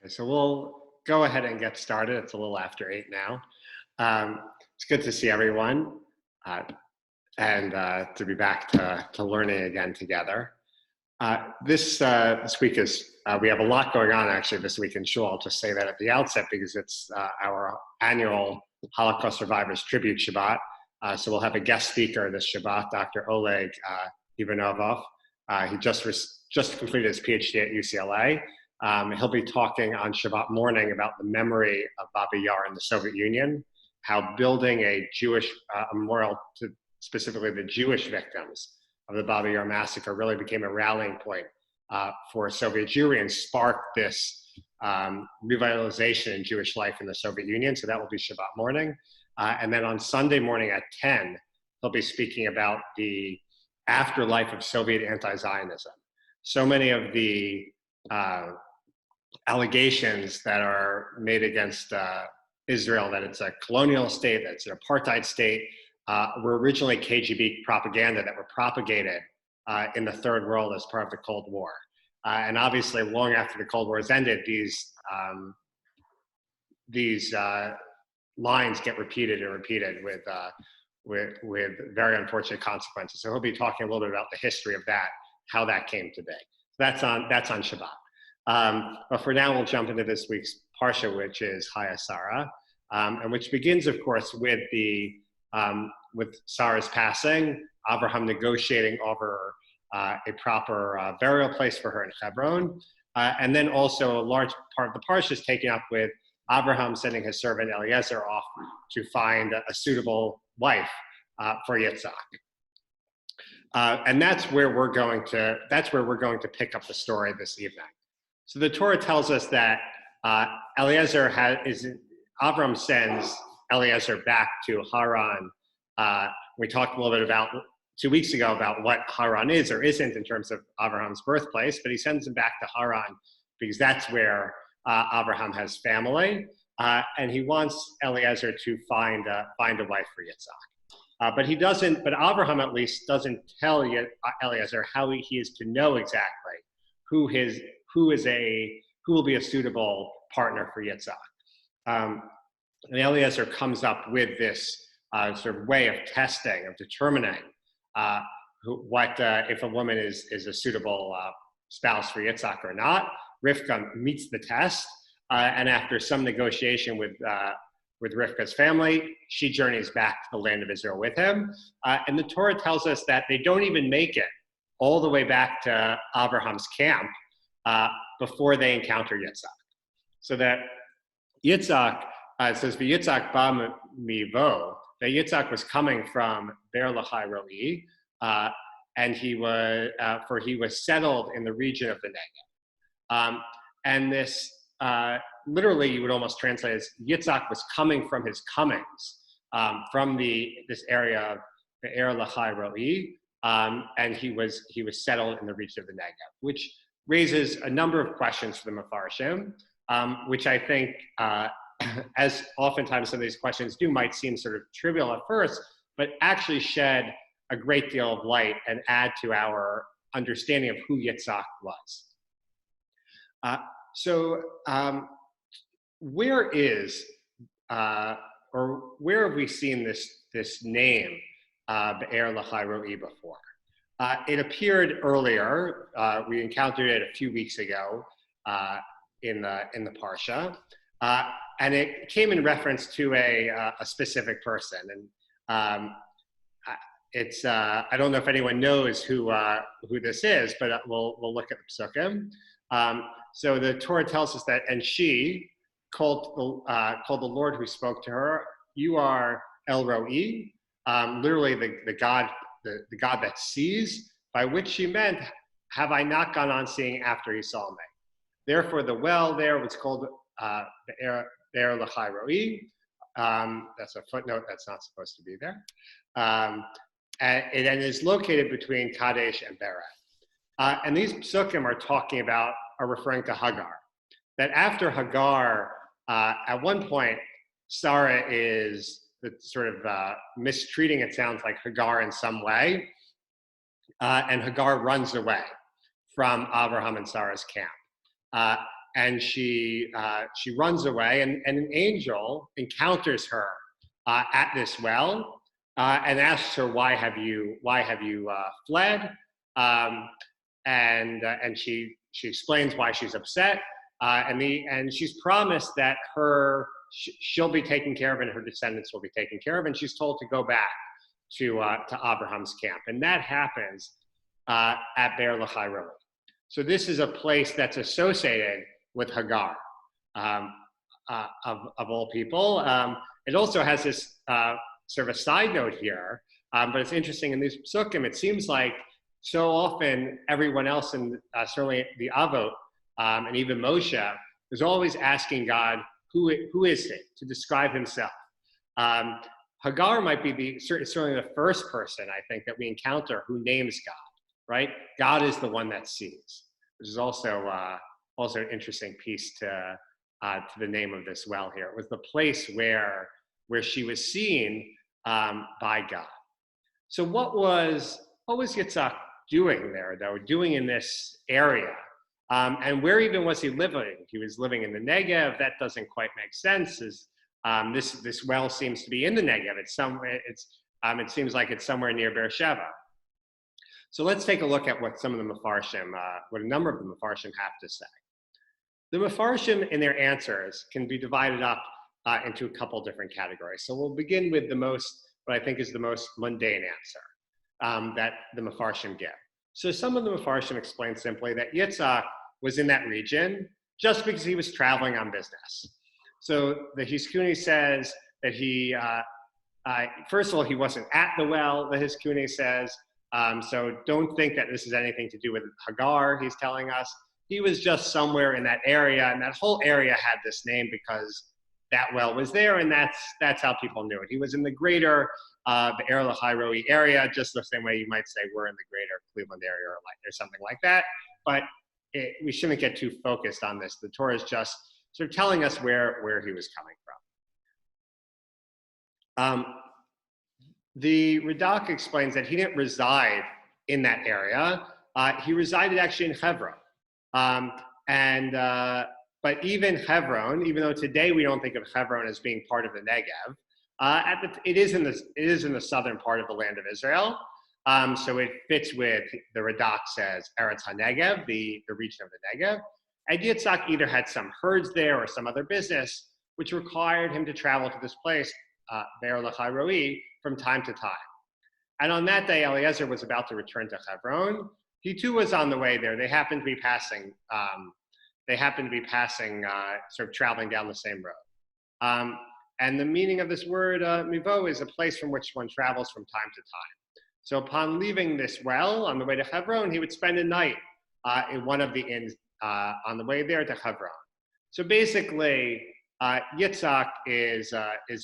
So we'll go ahead and get started. It's a little after 8 now. It's good to see everyone uh, and to be back to learning again together. This week we have a lot going on actually this week in Shul. I'll just say that at the outset because it's our annual Holocaust Survivors Tribute Shabbat. So we'll have a guest speaker this Shabbat, Dr. Oleg Ivanovov. He just completed his PhD at UCLA. He'll be talking on Shabbat morning about the memory of Baba Yar in the Soviet Union, how building a Jewish memorial to specifically the Jewish victims of the Baba Yar massacre really became a rallying point for Soviet Jewry and sparked this revitalization in Jewish life in the Soviet Union. So that will be Shabbat morning. And then on Sunday morning at 10, he'll be speaking about the afterlife of Soviet anti-Zionism. So many of the allegations that are made against Israel, that it's a colonial state, that it's an apartheid state, were originally KGB propaganda that were propagated in the Third World as part of the Cold War. And obviously, long after the Cold War has ended, these lines get repeated and repeated with very unfortunate consequences. So he'll be talking a little bit about the history of that, how that came to be. That's on Shabbat. But for now, we'll jump into this week's Parsha, which is Chayei Sarah, and which begins, of course, with Sarah's passing, Abraham negotiating over a proper burial place for her in Hebron, and then also a large part of the Parsha is taken up with Abraham sending his servant Eliezer off to find a suitable wife for Yitzhak. And that's where we're going to pick up the story this evening. So the Torah tells us that Avram sends Eliezer back to Haran. We talked a little bit about 2 weeks ago about what Haran is or isn't in terms of Abraham's birthplace, but he sends him back to Haran because that's where Abraham has family, and he wants Eliezer to find a wife for Yitzhak. But Abraham at least doesn't tell Eliezer how he is to know exactly who will be a suitable partner for Yitzhak. And Eliezer comes up with this sort of way of testing, of determining if a woman is a suitable spouse for Yitzhak or not. Rivka meets the test, and after some negotiation with Rivka's family, she journeys back to the land of Israel with him. And the Torah tells us that they don't even make it all the way back to Abraham's camp before they encounter Yitzhak. So that Yitzhak, it says, V'Yitzhak ba mivo, that Yitzhak was coming from Be'er Lahai Roi, and he was settled in the region of the Negev. And this, literally, you would almost translate as Yitzhak was coming from his comings from this area of Be'er Lahai Roi, and he was settled in the region of the Negev, which raises a number of questions for the Mefarshim, which I think, as oftentimes some of these questions do, might seem sort of trivial at first, but actually shed a great deal of light and add to our understanding of who Yitzhak was. So where have we seen this name, Be'er Lahai Roi, before? It appeared earlier. We encountered it a few weeks ago in the Parsha, and it came in reference to a specific person. And I don't know if anyone knows who this is, but we'll look at the psukim. So the Torah tells us that, and she called the Lord who spoke to her, "You are El Roi," literally the God that sees, by which she meant, "Have I not gone on seeing after he saw me?" Therefore, the well there was called Be'er Lahai Roi. That's a footnote that's not supposed to be there. And it is located between Kadesh and Bered. And these psukim are referring to Hagar. That after Hagar, at one point, Sarah is sort of mistreating, it sounds like, Hagar in some way. And Hagar runs away from Abraham and Sarah's camp. and she runs away, and an angel encounters her at this well and asks her, "Why have you fled?" And she explains why she's upset, and she's promised that she'll be taken care of and her descendants will be taken care of, and she's told to go back to Abraham's camp, and that happens at Be'er Lahai Roi. So this is a place that's associated with Hagar, of all people. It also has this sort of a side note here, but it's interesting in these psukim. It seems like so often everyone else, and certainly the Avot and even Moshe, is always asking God, who is it, to describe himself. Hagar might be certainly the first person, I think, that we encounter who names God, right? God is the one that sees, which is also an interesting piece to the name of this well here. It was the place where she was seen by God. So what was Yitzhak doing there, though, doing in this area? And where even was he living? He was living in the Negev. That doesn't quite make sense. This well seems to be in the Negev. It seems like it's somewhere near Beersheba. So let's take a look at what some of the Mefarshim, what a number of the Mefarshim have to say. The Mefarshim in their answers can be divided up into a couple different categories. So we'll begin with what I think is the most mundane answer that the Mefarshim give. So some of the Mefarshim explain simply that Yitzhak was in that region just because he was traveling on business. So the Hiskuni says that he, first of all, he wasn't at the well, the Hiskuni says. So don't think that this is anything to do with Hagar, he's telling us. He was just somewhere in that area, and that whole area had this name because that well was there, and that's how people knew it. He was in the greater Be'er Lahai Roi area, just the same way you might say we're in the greater Cleveland area or something like that. But we shouldn't get too focused on this. The Torah is just sort of telling us where he was coming from. The Radak explains that he didn't reside in that area. He resided actually in Hebron. But even Hebron, even though today we don't think of Hebron as being part of the Negev, it is in the southern part of the land of Israel. So it fits with, the Radak says, Eretz HaNegev, the region of the Negev. And Yitzhak either had some herds there or some other business, which required him to travel to this place, Be'er Lahai Roi, from time to time. And on that day, Eliezer was about to return to Hebron. He too was on the way there. They happened to be passing, sort of traveling down the same road. And the meaning of this word, mivo, is a place from which one travels from time to time. So upon leaving this well on the way to Hebron, he would spend a night in one of the inns on the way there to Hebron. So basically, Yitzhak is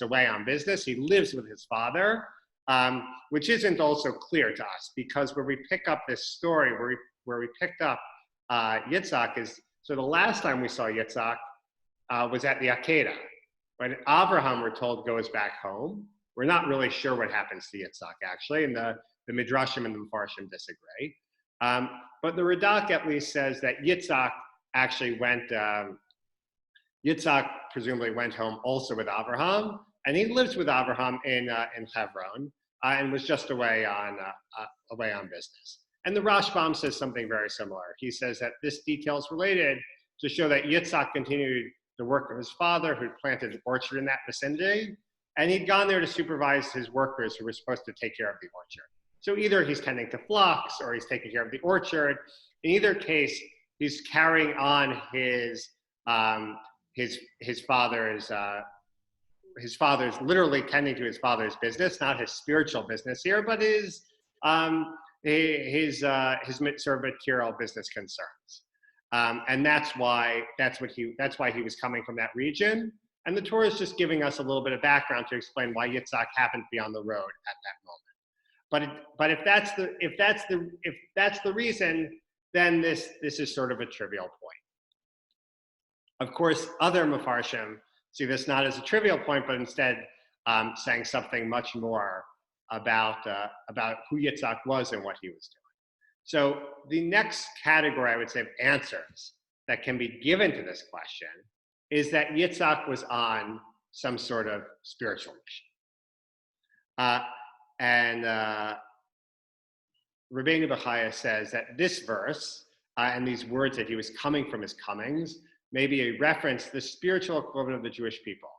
away on business. He lives with his father, which isn't also clear to us, because where we pick up this story, where we picked up Yitzhak is, so the last time we saw Yitzhak was at the Akedah. When Abraham, we're told, goes back home. We're not really sure what happens to Yitzhak, actually, and the Midrashim and the Mefarshim disagree. But the Radak at least says that Yitzhak actually Yitzhak presumably went home also with Abraham, and he lives with Abraham in Hebron, and was just away on business. And the Rashbam says something very similar. He says that this detail is related to show that Yitzhak continued the work of his father, who planted an orchard in that vicinity, and he'd gone there to supervise his workers who were supposed to take care of the orchard. So either he's tending to flocks or he's taking care of the orchard. In either case, he's carrying on his father's literally tending to his father's business, not his spiritual business here, but his sort of material business concerns. And that's why he was coming from that region. And the Torah is just giving us a little bit of background to explain why Yitzhak happened to be on the road at that moment. But if that's the reason, then this is sort of a trivial point. Of course, other Mefarshim see this not as a trivial point, but instead saying something much more about who Yitzhak was and what he was doing. So the next category, I would say, of answers that can be given to this question is that Yitzhak was on some sort of spiritual mission. And Rabbeinu Bechaya says that this verse and these words that he was coming from his comings may be a reference to the spiritual equivalent of the Jewish people,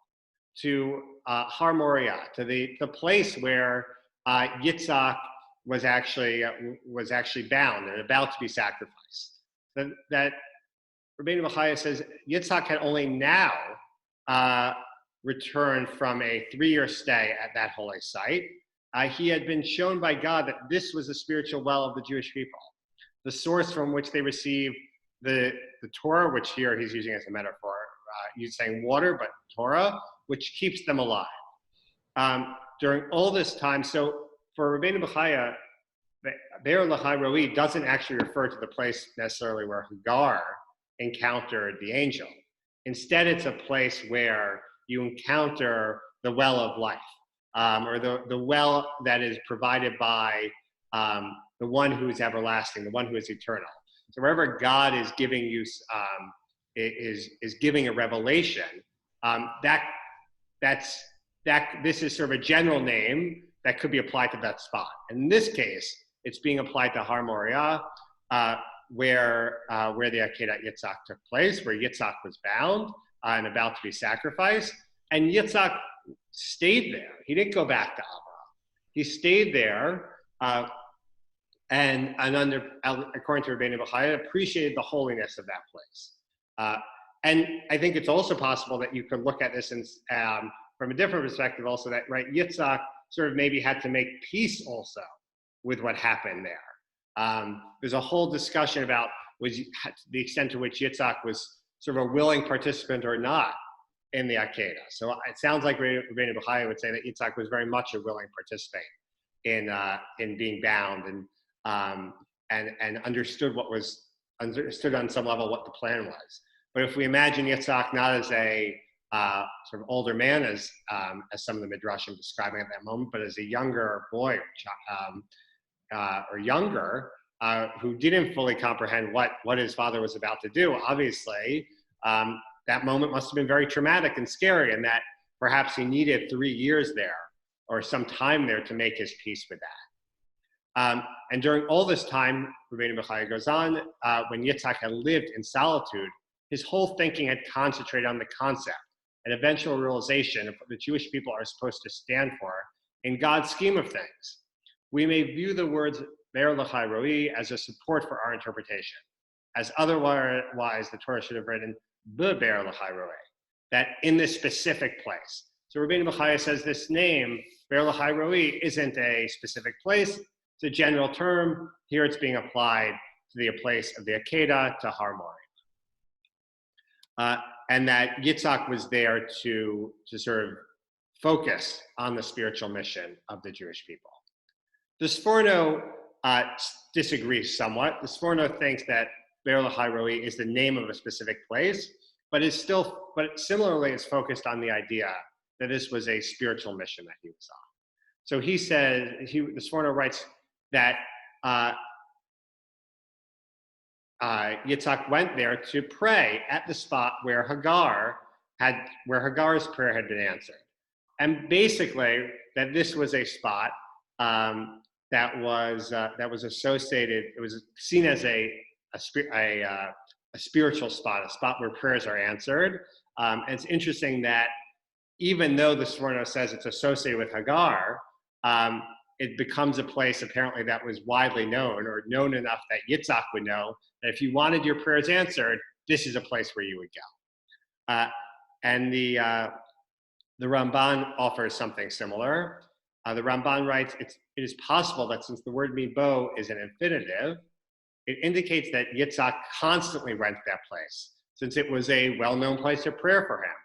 to Har Moriah, to the place where Yitzhak was actually bound and about to be sacrificed. That Rabbeinu Bechaya says Yitzhak had only now returned from a 3-year stay at that holy site. He had been shown by God that this was the spiritual well of the Jewish people, the source from which they received the Torah, which here he's using as a metaphor. He's saying water, but Torah, which keeps them alive. During all this time, so for Rabbeinu Bechaya, Be'er Lahai Roi doesn't actually refer to the place necessarily where Hagar encountered the angel. Instead, it's a place where you encounter the well of life, or the well that is provided by the one who is everlasting, the one who is eternal. So wherever God is giving you, is giving a revelation, this is sort of a general name that could be applied to that spot. In this case, it's being applied to Har Moriah, where the Akedat Yitzhak took place, where Yitzhak was bound and about to be sacrificed. And Yitzhak stayed there. He didn't go back to Abraham. He stayed there and according to Rabbeinu Bechaya, appreciated the holiness of that place. And I think it's also possible that you could look at this from a different perspective also, that Yitzhak sort of maybe had to make peace also with what happened there. There's a whole discussion about the extent to which Yitzhak was sort of a willing participant or not in the Akedah. So it sounds like Rabbeinu Bechaya would say that Yitzhak was very much a willing participant in being bound and understood on some level what the plan was. But if we imagine Yitzhak not as a sort of older man, as some of the Midrashim describing at that moment, but as a younger boy or younger, who didn't fully comprehend what his father was about to do, obviously, that moment must have been very traumatic and scary, and that perhaps he needed 3 years there or some time there to make his peace with that. And during all this time, Rabbeinu Bechaya goes on, when Yitzhak had lived in solitude, his whole thinking had concentrated on the concept and eventual realization of what the Jewish people are supposed to stand for in God's scheme of things. We may view the words Be'er Lahai Roi as a support for our interpretation, as otherwise the Torah should have written Be'er Lahai Roi, that in this specific place. So Rabbeinu Bechaya says this name, Be'er Lahai Roi, isn't a specific place, it's a general term. Here it's being applied to the place of the Akedah, to Har Moriah. And that Yitzhak was there to sort of focus on the spiritual mission of the Jewish people. The Sforno disagrees somewhat. The Sforno thinks that Be'er Lahai Roi is the name of a specific place, but similarly is focused on the idea that this was a spiritual mission that he was on. So he said, the Sforno writes that Yitzhak went there to pray at the spot where Hagar's prayer had been answered, and basically that this was a spot that was associated. It was seen as a spiritual spot, a spot where prayers are answered. And it's interesting that even though the Sforno says it's associated with Hagar, it becomes a place apparently that was widely known, or known enough that Yitzhak would know that if you wanted your prayers answered, this is a place where you would go. And the Ramban offers something similar. The Ramban writes, it is possible that since the word mibo is an infinitive, it indicates that Yitzhak constantly went to that place, since it was a well-known place of prayer for him,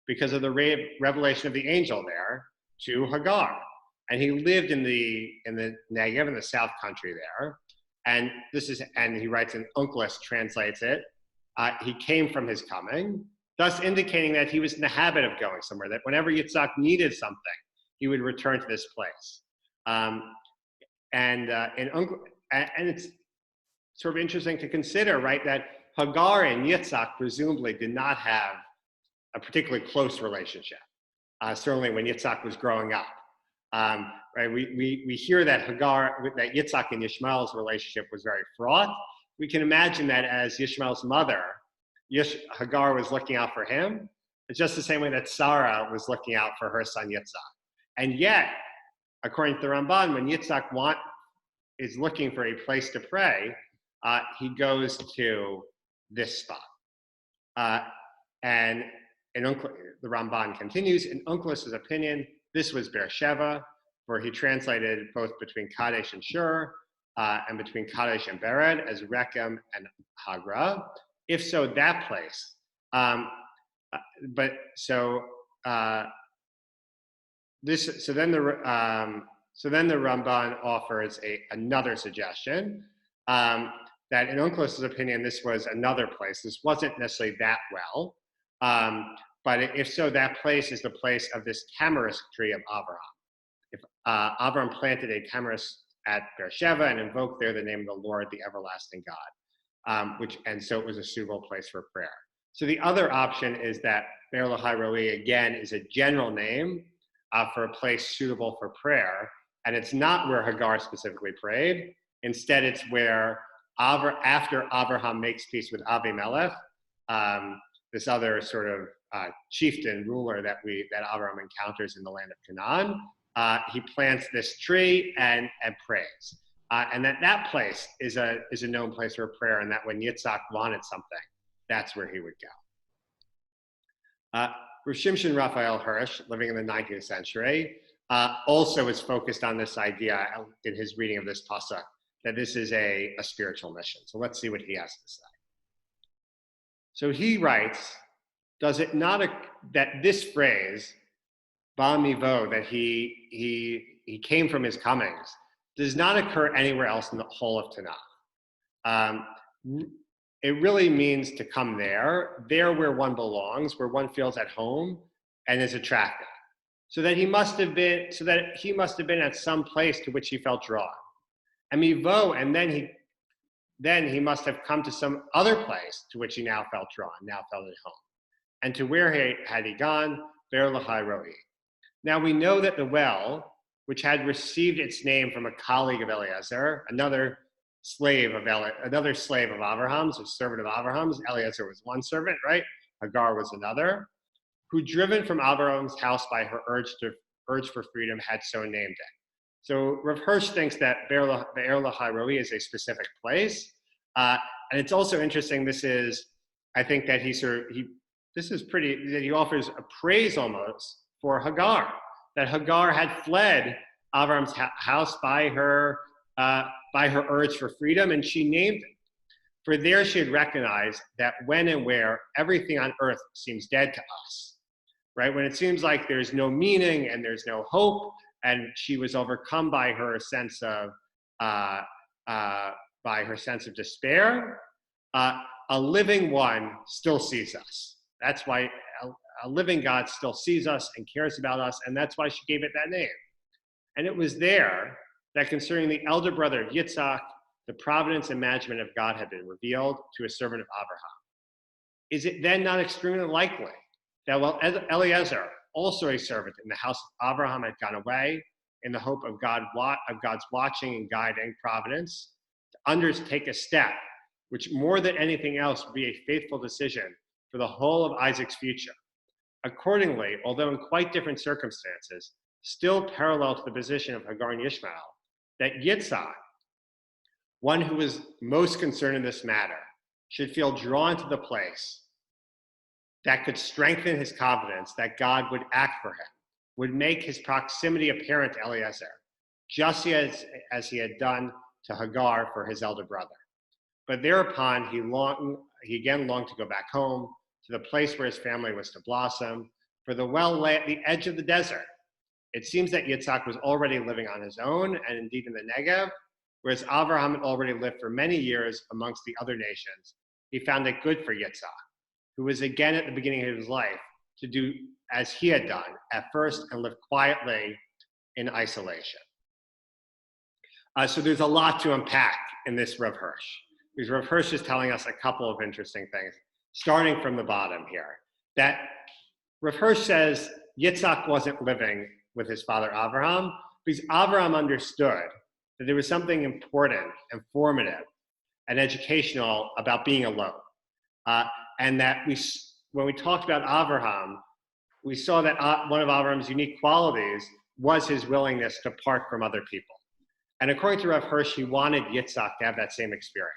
because of the revelation of the angel there to Hagar. And he lived in the Negev, in the South Country there. And he writes, and Onkelos translates it, he came from his coming, thus indicating that he was in the habit of going somewhere, that whenever Yitzhak needed something, he would return to this place. And it's sort of interesting to consider, right, that Hagar and Yitzhak presumably did not have a particularly close relationship, certainly when Yitzhak was growing up. Right? We hear that that Yitzhak and Yishmael's relationship was very fraught. We can imagine that as Yishmael's mother, Hagar was looking out for him. It's just the same way that Sarah was looking out for her son Yitzhak. And yet, according to the Ramban, when Yitzhak is looking for a place to pray, he goes to this spot. And the Ramban continues, in Onkelos' opinion, this was Beersheba, where he translated both between Kadesh and Shiur, and between Kadesh and Bered as Rechem and Hagra. If so, that place. So then the Ramban offers another suggestion, that in Onkelos' opinion, this was another place. This wasn't necessarily that well, but if so, that place is the place of this tamarisk tree of Abraham. If Abraham planted a tamarisk at Beersheba and invoked there the name of the Lord, the everlasting God, and so it was a suitable place for prayer. So the other option is that Be'er Lahai Roi, again, is a general name for a place suitable for prayer, and it's not where Hagar specifically prayed. Instead, it's where after Abraham makes peace with Avimelech, this other sort of chieftain ruler that Abraham encounters in the land of Canaan, he plants this tree and prays, and that place is a known place for prayer, and that when Yitzhak wanted something, that's where he would go. Rav Shimshon Raphael Hirsch, living in the 19th century, also is focused on this idea in his reading of this pasuk, that this is a spiritual mission. So let's see what he has to say. So he writes, does it not, that this phrase, Ba Mivo, that he came from his comings, does not occur anywhere else in the whole of Tanakh. It really means to come there where one belongs, where one feels at home and is attracted. So that he must have been at some place to which he felt drawn. And mivo, and then he must have come to some other place to which he now felt drawn, now felt at home. And to where had he gone? Be'er Lahai Roi. Now we know that the well, which had received its name from a colleague of Eliezer, another slave of Abraham's, a servant of Abraham's. Eliezer was one servant, right? Hagar was another, who, driven from Abraham's house by her urge for freedom, had so named it. So Rav Hirsch thinks that Be'er Lahai Roi is a specific place, and it's also interesting. I think that he offers a praise almost for Hagar, that Hagar had fled Abraham's house by her urge for freedom, and she named it. For there she had recognized that when and where everything on earth seems dead to us, right? When it seems like there's no meaning and there's no hope, and she was overcome by her sense of despair, a living one still sees us. That's why a living God still sees us and cares about us, and that's why she gave it that name. And it was there that concerning the elder brother of Yitzhak, the providence and management of God had been revealed to a servant of Abraham. Is it then not extremely likely that while Eliezer, also a servant in the house of Abraham, had gone away in the hope of God's watching and guiding providence, to undertake a step which more than anything else would be a faithful decision for the whole of Isaac's future? Accordingly, although in quite different circumstances, still parallel to the position of Hagar and Ishmael, that Yitzhak, one who was most concerned in this matter, should feel drawn to the place that could strengthen his confidence that God would act for him, would make his proximity apparent to Eliezer, just as he had done to Hagar for his elder brother. But thereupon he again longed to go back home, to the place where his family was to blossom, for the well lay at the edge of the desert. It seems that Yitzhak was already living on his own, and indeed in the Negev, whereas Abraham had already lived for many years amongst the other nations. He found it good for Yitzhak, who was again at the beginning of his life, to do as he had done at first and live quietly in isolation. So there's a lot to unpack in this Rav Hirsch. because Rav Hirsch is telling us a couple of interesting things, starting from the bottom here. That Rav Hirsch says Yitzhak wasn't living with his father Avraham because Avraham understood that there was something important and formative and educational about being alone. And that when we talked about Avraham, we saw that one of Avraham's unique qualities was his willingness to part from other people. And according to Rav Hirsch, he wanted Yitzhak to have that same experience.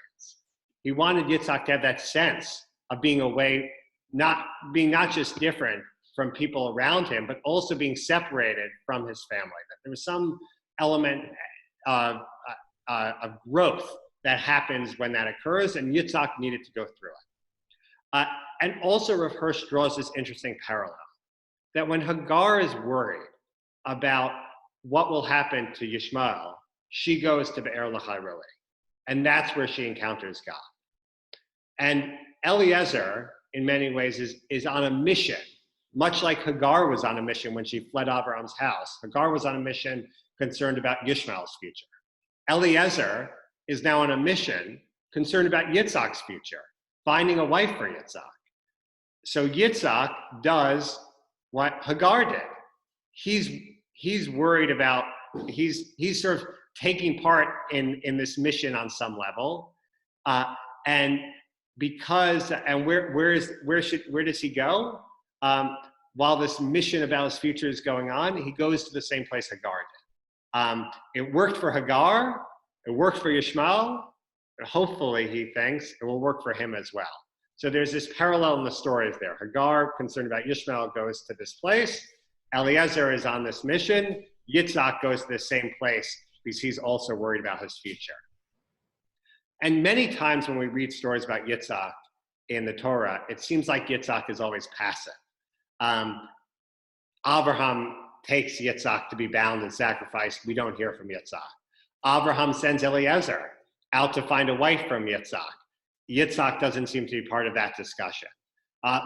He wanted Yitzhak to have that sense of being away, not just different from people around him, but also being separated from his family. That there was some element of growth that happens when that occurs, and Yitzhak needed to go through it. And also Rav Hirsch draws this interesting parallel, that when Hagar is worried about what will happen to Yishmael, she goes to Be'er Lahai Roi, and that's where she encounters God. And Eliezer, in many ways, is on a mission, much like Hagar was on a mission when she fled Abraham's house. Hagar was on a mission concerned about Yishmael's future. Eliezer is now on a mission concerned about Yitzhak's future, finding a wife for Yitzhak. So Yitzhak does what Hagar did. He's worried about, he's sort of taking part in this mission on some level. And where does he go? While this mission about his future is going on, he goes to the same place Hagar did. It worked for Hagar, it worked for Yishmael, and hopefully he thinks it will work for him as well. So there's this parallel in the stories there. Hagar, concerned about Yishmael, goes to this place. Eliezer is on this mission. Yitzhak goes to the same place because he's also worried about his future. And many times when we read stories about Yitzhak in the Torah, it seems like Yitzhak is always passive. Abraham takes Yitzhak to be bound and sacrificed. We don't hear from Yitzhak. Abraham sends Eliezer out to find a wife from Yitzhak. Yitzhak doesn't seem to be part of that discussion.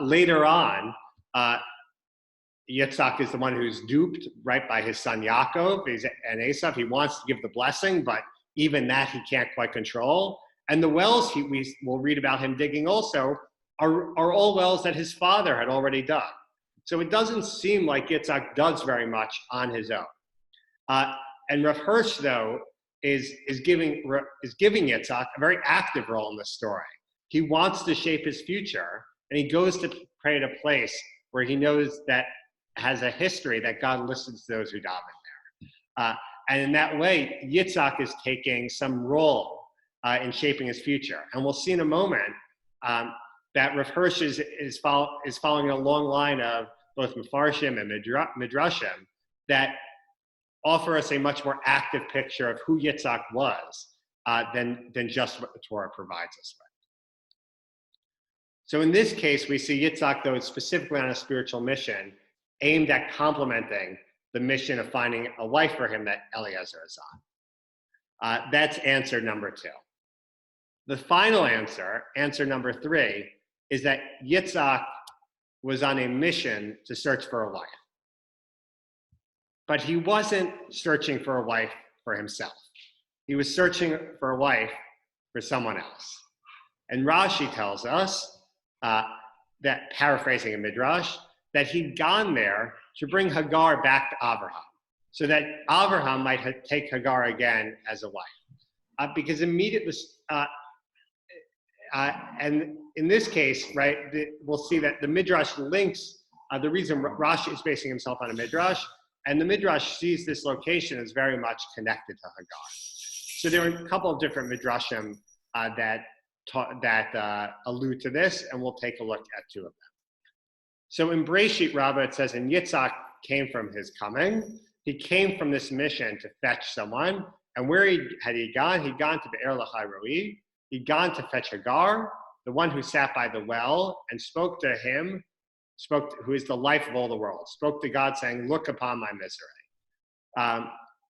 Later on, Yitzhak is the one who's duped, right, by his son Yaakov and Esav. He wants to give the blessing, but even that he can't quite control. And the wells we will read about him digging also are all wells that his father had already dug. So it doesn't seem like Yitzhak does very much on his own. And Rav Hirsch, though, is giving Yitzhak a very active role in the story. He wants to shape his future, and he goes to pray at a place where he knows that has a history that God listens to those who daven there. And in that way, Yitzhak is taking some role in shaping his future. And we'll see in a moment that Rav Hirsch is following a long line of both Mefarshim and Midrashim that offer us a much more active picture of who Yitzhak was than just what the Torah provides us with. So in this case, we see Yitzhak, though, specifically on a spiritual mission aimed at complementing the mission of finding a wife for him that Eliezer is on. That's answer number 2. The final answer number 3, is that Yitzhak was on a mission to search for a wife. But he wasn't searching for a wife for himself. He was searching for a wife for someone else. And Rashi tells us, that paraphrasing a Midrash, that he'd gone there to bring Hagar back to Abraham, so that Abraham might take Hagar again as a wife. Because immediately, and in this case, right, we'll see that the Midrash links, the reason Rashi is basing himself on a Midrash, and the Midrash sees this location as very much connected to Hagar. So there are a couple of different Midrashim that allude to this, and we'll take a look at 2 of them. So in Breshit Rabbah, it says, and Yitzhak came from his coming. He came from this mission to fetch someone. And where had he gone? He'd gone to Be'er Lahai Roi. He'd gone to fetch Hagar, the one who sat by the well, and spoke to him, who is the life of all the world, spoke to God saying, look upon my misery.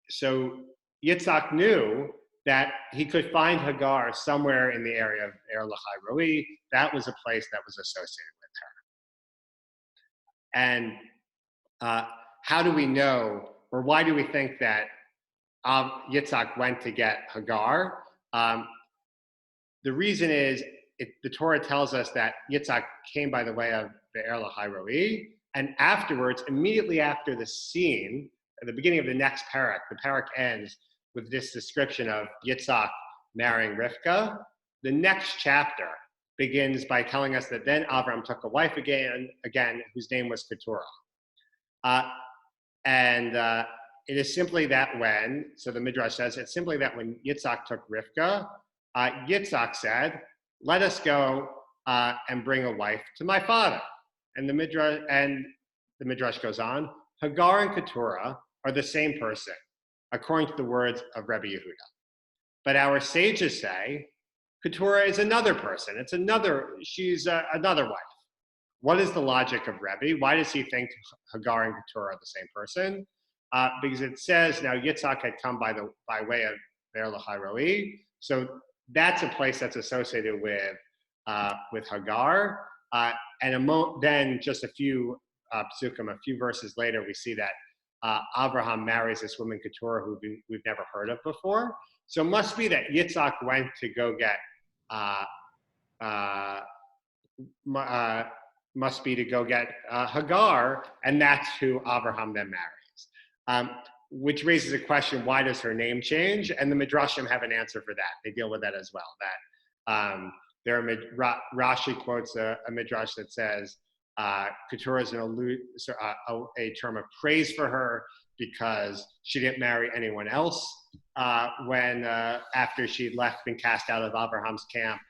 So Yitzhak knew that he could find Hagar somewhere in the area of Be'er Lahai Roi. That was a place that was associated with her. And how do we know, or why do we think that Yitzhak went to get Hagar? The reason is the Torah tells us that Yitzhak came by the way of Be'er Lahai, and afterwards, immediately after the scene, at the beginning of the next parak, the parak ends with this description of Yitzhak marrying Rivka. The next chapter begins by telling us that then Avram took a wife again, whose name was Keturah. It is simply that so the Midrash says, it's simply that when Yitzhak took Rivka, Yitzhak said, let us go and bring a wife to my father. And the Midrash goes on, Hagar and Keturah are the same person, according to the words of Rebbe Yehuda. But our sages say, Keturah is another person. She's another wife. What is the logic of Rebbe? Why does he think Hagar and Keturah are the same person? Because it says now Yitzhak had come by way of Be'er Lahai, so that's a place that's associated with Hagar. Then just a few psukim, a few verses later, we see that Abraham marries this woman Keturah who we've never heard of before. So it must be that Yitzhak went to go get Hagar, and that's who Abraham then marries. Which raises a question: why does her name change? And the Midrashim have an answer for that. They deal with that as well. That Rashi quotes a Midrash that says Keturah is a term of praise for her because she didn't marry anyone else after she'd left and cast out of Abraham's camp,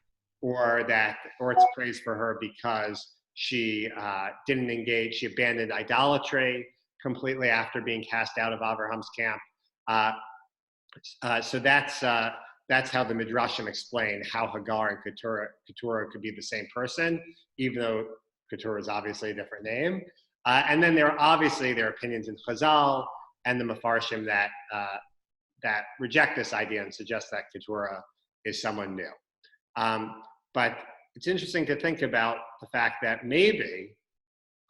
or it's praise for her because she didn't engage, she abandoned idolatry completely after being cast out of Abraham's camp. So that's how the Midrashim explain how Hagar and Keturah could be the same person, even though Keturah is obviously a different name. And then there are opinions in Chazal and the Mefarshim that reject this idea and suggest that Keturah is someone new. But it's interesting to think about the fact that maybe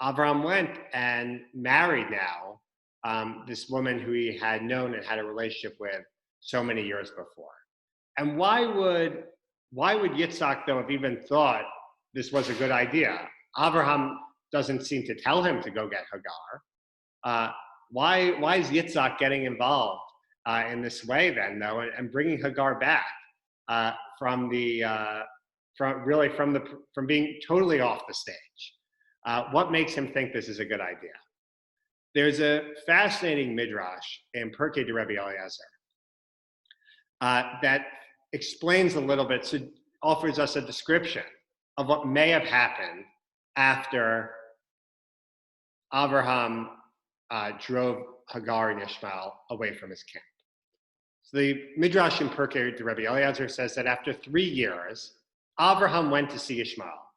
Avram went and married now this woman who he had known and had a relationship with so many years before. And why would Yitzhak, though, have even thought this was a good idea? Abraham doesn't seem to tell him to go get Hagar. Why is Yitzhak getting involved in this way then, though, and bringing Hagar back from being totally off the stage? What makes him think this is a good idea? There's a fascinating midrash in Pirkei de Rebbe Eliezer that explains a little bit, so offers us a description of what may have happened after Abraham drove Hagar and Ishmael away from his camp. So the midrash in Pirkei de Rebbe Eliezer says that after 3 years, Abraham went to see Ishmael.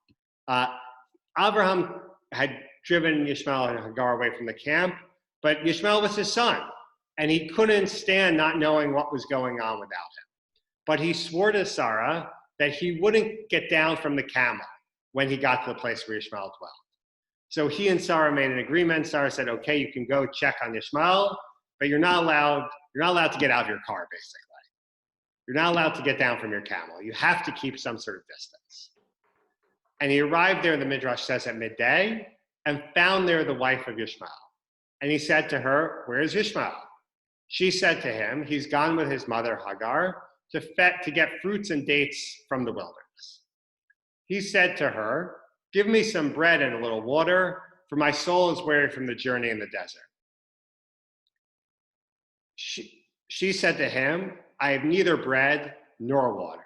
Abraham had driven Ishmael and Hagar away from the camp, but Ishmael was his son, and he couldn't stand not knowing what was going on without him. But he swore to Sarah that he wouldn't get down from the camel when he got to the place where Ishmael dwelled. So he and Sarah made an agreement. Sarah said, okay, you can go check on Ishmael, but you're not allowed to get out of your car, basically. You're not allowed to get down from your camel. You have to keep some sort of distance. And he arrived there, the Midrash says, at midday, and found there the wife of Ishmael. And he said to her, where is Ishmael? She said to him, he's gone with his mother Hagar to get fruits and dates from the wilderness. He said to her, give me some bread and a little water, for my soul is weary from the journey in the desert. She said to him, I have neither bread nor water.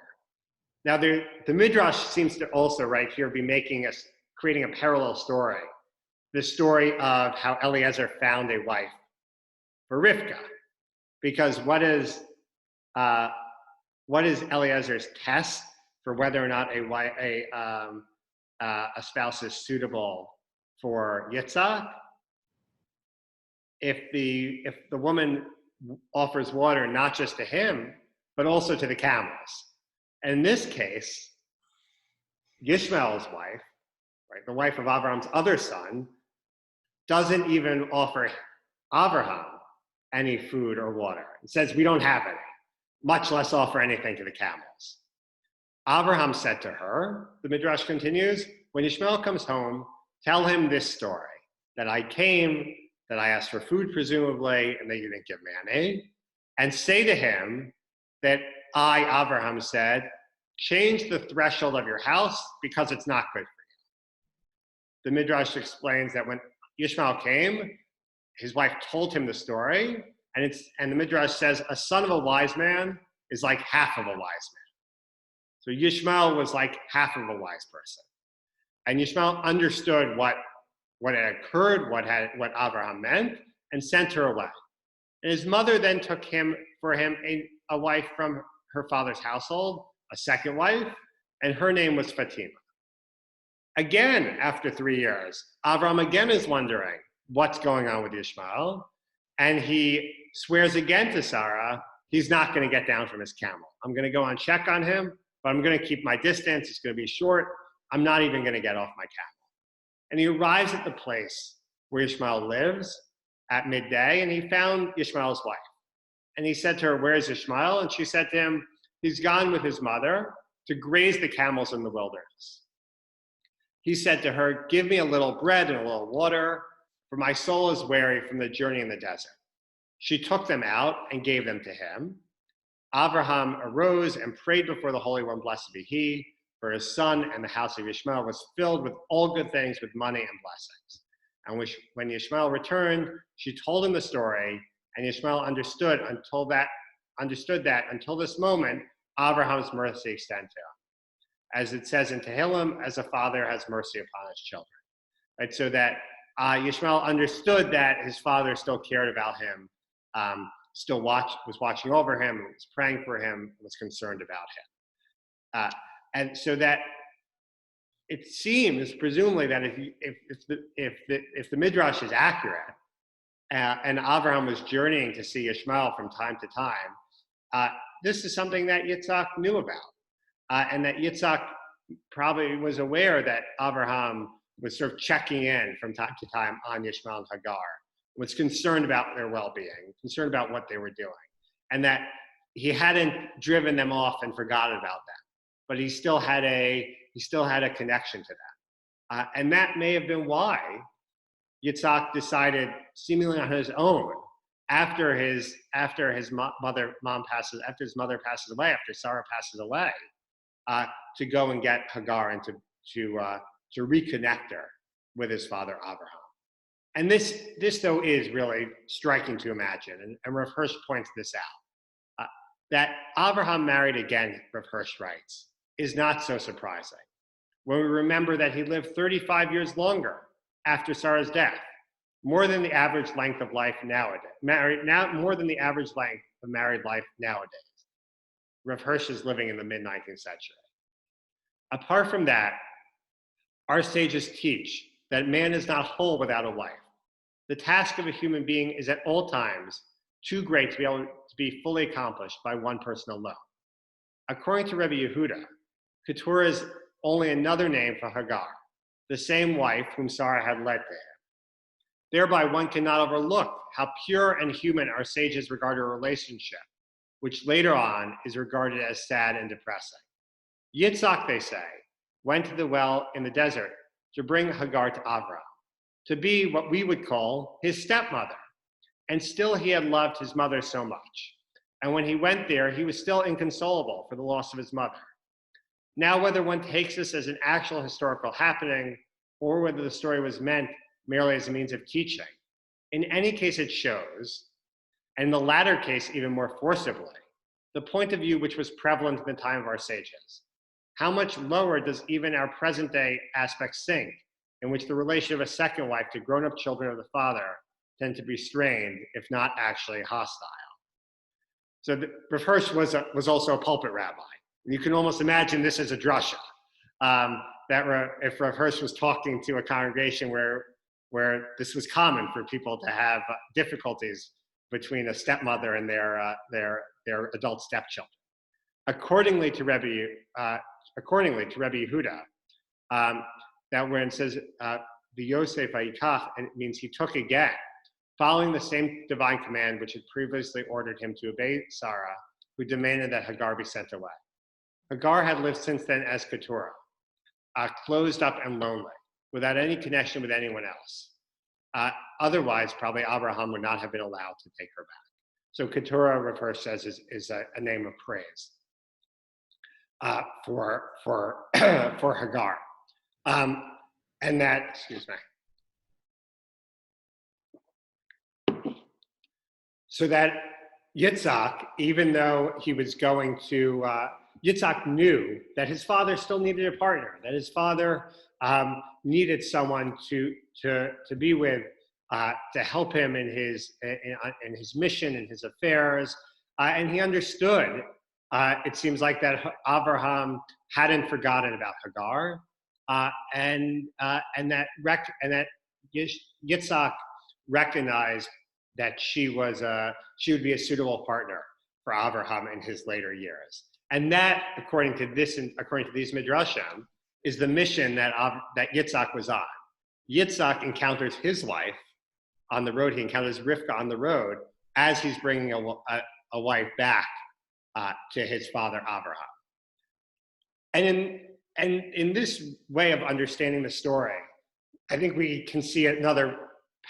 Now, the Midrash seems to also, right here, be creating a parallel story. The story of how Eliezer found a wife for Rivka. Because what is Eliezer's test for whether or not a spouse is suitable for Yitzhak? If the woman offers water not just to him, but also to the camels. And in this case, Ishmael's wife, right, the wife of Abraham's other son, doesn't even offer Abraham any food or water. It says we don't have any, much less offer anything to the camels. Abraham said to her, the Midrash continues, when Ishmael comes home, tell him this story, that I came, that I asked for food, presumably, and that you didn't give manna, and say to him that I, Abraham, said, change the threshold of your house because it's not good for you. The Midrash explains that when Ishmael came, his wife told him the story, and the Midrash says a son of a wise man is like half of a wise man. So Ishmael was like half of a wise person. And Ishmael understood what had occurred, what Abraham meant, and sent her away. And his mother then took for him a wife from her father's household, a second wife, and her name was Fatima. Again, after 3 years, Abraham again is wondering what's going on with Ishmael, and he swears again to Sarah, he's not going to get down from his camel. I'm going to go and check on him, but I'm going to keep my distance. It's going to be short. I'm not even going to get off my camel. And he arrives at the place where Ishmael lives at midday, and he found Ishmael's wife. And he said to her, where is Ishmael? And she said to him, he's gone with his mother to graze the camels in the wilderness. He said to her, give me a little bread and a little water, for my soul is weary from the journey in the desert. She took them out and gave them to him. Abraham arose and prayed before the Holy One, blessed be he, for his son and the house of Ishmael was filled with all good things, with money and blessings. And when Ishmael returned, she told him the story, and Ishmael understood that until this moment, Abraham's mercy extended to him. As it says in Tehillim, as a father has mercy upon his children. Right? So that Ishmael understood that his father still cared about him, was watching over him, was praying for him, was concerned about him. And so that it seems, presumably, that if the Midrash is accurate, and Abraham was journeying to see Ishmael from time to time, this is something that Yitzhak knew about, and that Yitzhak probably was aware that Abraham was sort of checking in from time to time on Ishmael and Hagar, was concerned about their well-being, concerned about what they were doing, and that he hadn't driven them off and forgotten about them, but he still had a connection to them, and that may have been why Yitzhak decided, seemingly on his own, after his mother passes away, after Sarah passes away, to go and get Hagar and to reconnect her with his father Abraham. And this though is really striking to imagine, and Rav Hirsch points this out, that Abraham married again, Rav Hirsch writes, is not so surprising when we remember that he lived 35 years longer after Sarah's death, more than the average length of life nowadays. More than the average length of married life nowadays. Rav Hirsch is living in the mid-19th century. Apart from that, our sages teach that man is not whole without a wife. The task of a human being is at all times too great to be able to be fully accomplished by one person alone. According to Rebbe Yehuda, Keturah is only another name for Hagar, the same wife whom Sarah had led to him. Thereby, one cannot overlook how pure and human our sages regard a relationship, which later on is regarded as sad and depressing. Yitzhak, they say, went to the well in the desert to bring Hagar to Avraham, to be what we would call his stepmother. And still he had loved his mother so much. And when he went there, he was still inconsolable for the loss of his mother. Now, whether one takes this as an actual historical happening, or whether the story was meant merely as a means of teaching, in any case it shows, and in the latter case even more forcibly, the point of view which was prevalent in the time of our sages. How much lower does even our present day aspect sink, in which the relation of a second wife to grown-up children of the father tend to be strained, if not actually hostile. So Rav Hirsch was also a pulpit rabbi. You can almost imagine this as a drasha. If Rav Hirsch was talking to a congregation where this was common for people to have difficulties between a stepmother and their adult stepchildren. Accordingly to Rebbe Yehuda, that when it says the Yosef Vayikach, and it means he took again, following the same divine command which had previously ordered him to obey Sarah, who demanded that Hagar be sent away. Hagar had lived since then as Keturah, closed up and lonely, without any connection with anyone else. Otherwise, probably Abraham would not have been allowed to take her back. So Keturah refers to as is a name of praise for for Hagar, and that, excuse me. So that Yitzhak, even though he was going to, Yitzhak knew that his father still needed a partner, that his father needed someone to be with, to help him in his mission, in his affairs, and he understood. It seems like that Abraham hadn't forgotten about Hagar, and that Yitzhak recognized that she would be a suitable partner for Abraham in his later years. And that, according to these midrashim, is the mission that Yitzhak was on. Yitzhak encounters his wife on the road. He encounters Rivka on the road as he's bringing a wife back to his father Abraham. And in this way of understanding the story, I think we can see another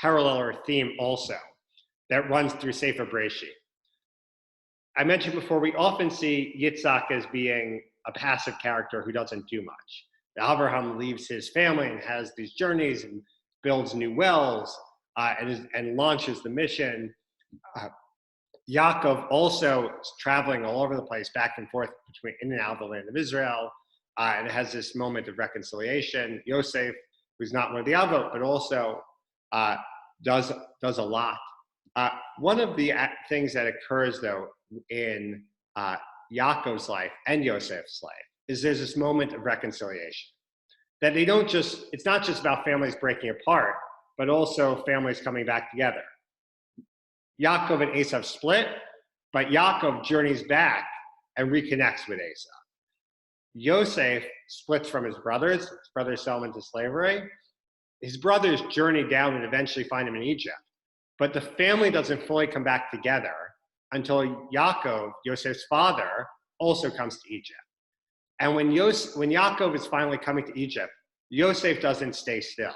parallel or theme also that runs through Sefer Breshit. I mentioned before, we often see Yitzhak as being a passive character who doesn't do much. Abraham leaves his family and has these journeys and builds new wells and launches the mission. Yaakov also is traveling all over the place, back and forth between in and out of the land of Israel, and has this moment of reconciliation. Yosef, who's not one of the Avot, but also does a lot. One of the things that occurs, though, in Yaakov's life and Yosef's life is there's this moment of reconciliation. That it's not just about families breaking apart, but also families coming back together. Yaakov and Esav split, but Yaakov journeys back and reconnects with Esav. Yosef splits from his brothers sell him into slavery. His brothers journey down and eventually find him in Egypt. But the family doesn't fully come back together until Yaakov, Yosef's father, also comes to Egypt. And when Yaakov is finally coming to Egypt, Yosef doesn't stay still.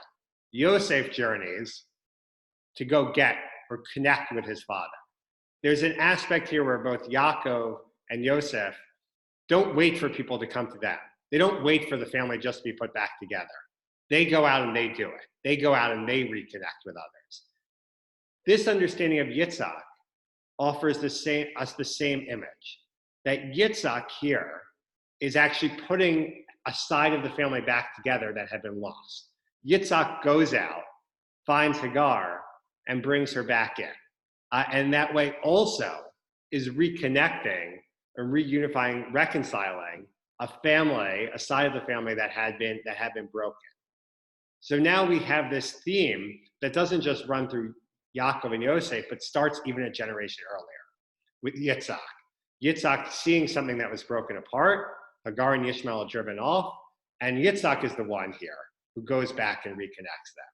Yosef journeys to go get or connect with his father. There's an aspect here where both Yaakov and Yosef don't wait for people to come to them. They don't wait for the family just to be put back together. They go out and they do it. They go out and they reconnect with others. This understanding of Yitzhak offers us the same image, that Yitzhak here is actually putting a side of the family back together that had been lost. Yitzhak goes out, finds Hagar, and brings her back in. And that way also is reconnecting and reunifying, reconciling a side of the family that had been broken. So now we have this theme that doesn't just run through Yaakov and Yosef, but starts even a generation earlier with Yitzhak. Yitzhak seeing something that was broken apart, Hagar and Ishmael are driven off, and Yitzhak is the one here who goes back and reconnects them.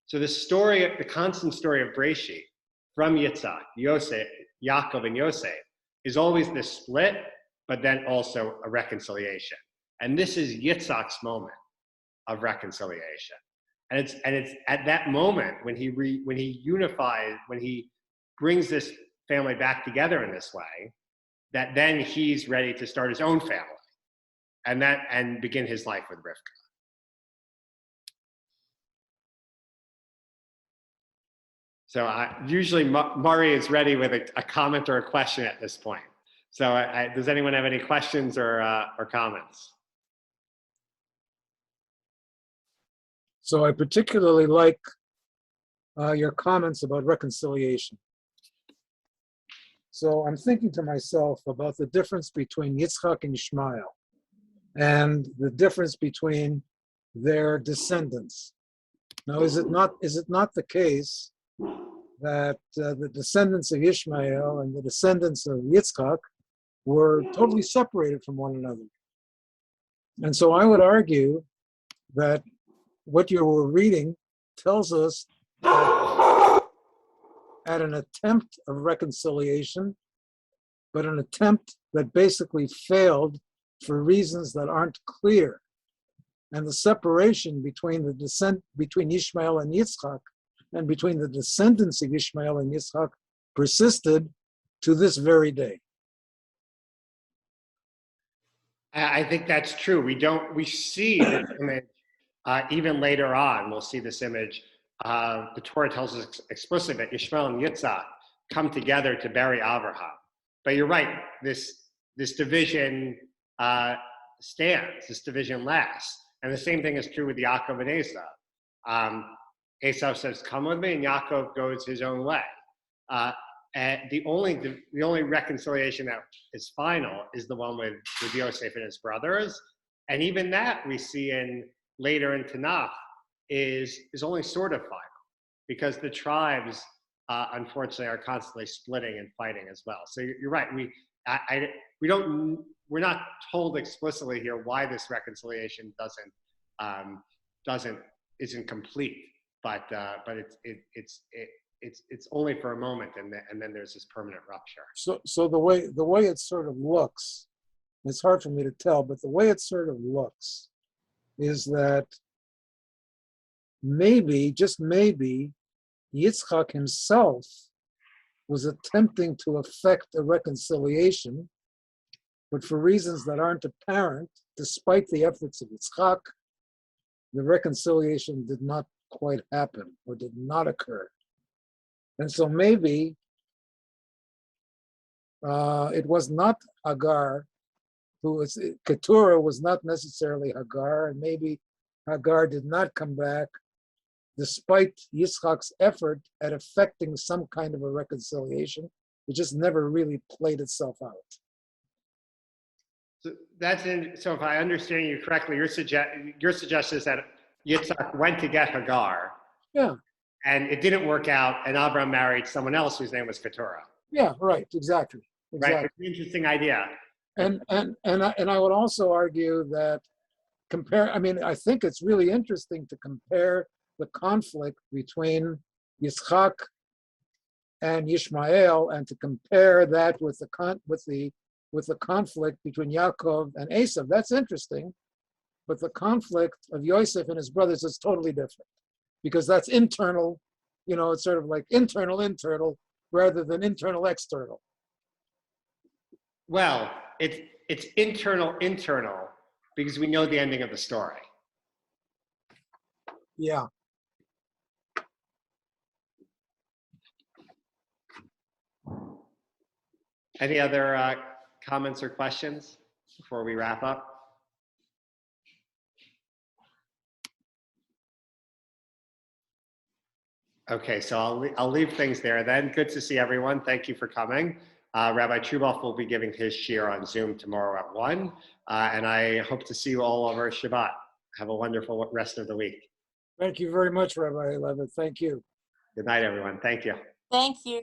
So the constant story of Breshit from Yitzhak, Yaakov and Yosef is always this split, but then also a reconciliation. And this is Yitzhak's moment of reconciliation. And it's at that moment when he unifies, when he brings this family back together in this way, that then he's ready to start his own family and begin his life with Rivka. So usually Murray is ready with a comment or a question at this point. So does anyone have any questions or comments? So I particularly like your comments about reconciliation. So I'm thinking to myself about the difference between Yitzchak and Ishmael and the difference between their descendants. Now, is it not the case that the descendants of Ishmael and the descendants of Yitzchak were totally separated from one another? And so I would argue that what you were reading tells us that at an attempt of reconciliation, but an attempt that basically failed for reasons that aren't clear. And the separation between between Ishmael and Yitzchak and between the descendants of Ishmael and Yitzchak persisted to this very day. I think that's true. We see this image even later on. We'll see this image. The Torah tells us explicitly that Ishmael and Yitzchak come together to bury Abraham. But you're right. This division stands. This division lasts. And the same thing is true with Yaakov and Esau. Esau says, "Come with me," and Yaakov goes his own way. And the only reconciliation that is final is the one with Yosef and his brothers, and even that we see later in Tanakh is only sort of final, because the tribes unfortunately are constantly splitting and fighting as well. So you're right. We're not told explicitly here why this reconciliation isn't complete, but it's only for a moment, and then there's this permanent rupture. So the way it sort of looks, it's hard for me to tell, but the way it sort of looks is that maybe, just maybe, Yitzchak himself was attempting to effect a reconciliation, but for reasons that aren't apparent, despite the efforts of Yitzchak, the reconciliation did not quite happen or did not occur. And so maybe it was not Hagar Keturah was not necessarily Hagar, and maybe Hagar did not come back despite Yitzchak's effort at effecting some kind of a reconciliation. It just never really played itself out. So if I understand you correctly, your suggestion is that Yitzchak went to get Hagar. Yeah. And it didn't work out, and Abraham married someone else whose name was Keturah. Yeah, right, exactly. Right, it's an interesting idea. And I would also argue that I think it's really interesting to compare the conflict between Yitzchak and Ishmael, and to compare that with the conflict between Yaakov and Esau. That's interesting, but the conflict of Yosef and his brothers is totally different, because that's internal. It's sort of like internal rather than internal-external. Well, it's internal because we know the ending of the story. Yeah. Any other comments or questions before we wrap up? Okay, so I'll leave things there then. Good to see everyone. Thank you for coming. Rabbi Truboff will be giving his shiur on Zoom tomorrow at 1. And I hope to see you all over Shabbat. Have a wonderful rest of the week. Thank you very much, Rabbi Levitt. Thank you. Good night, everyone. Thank you. Thank you.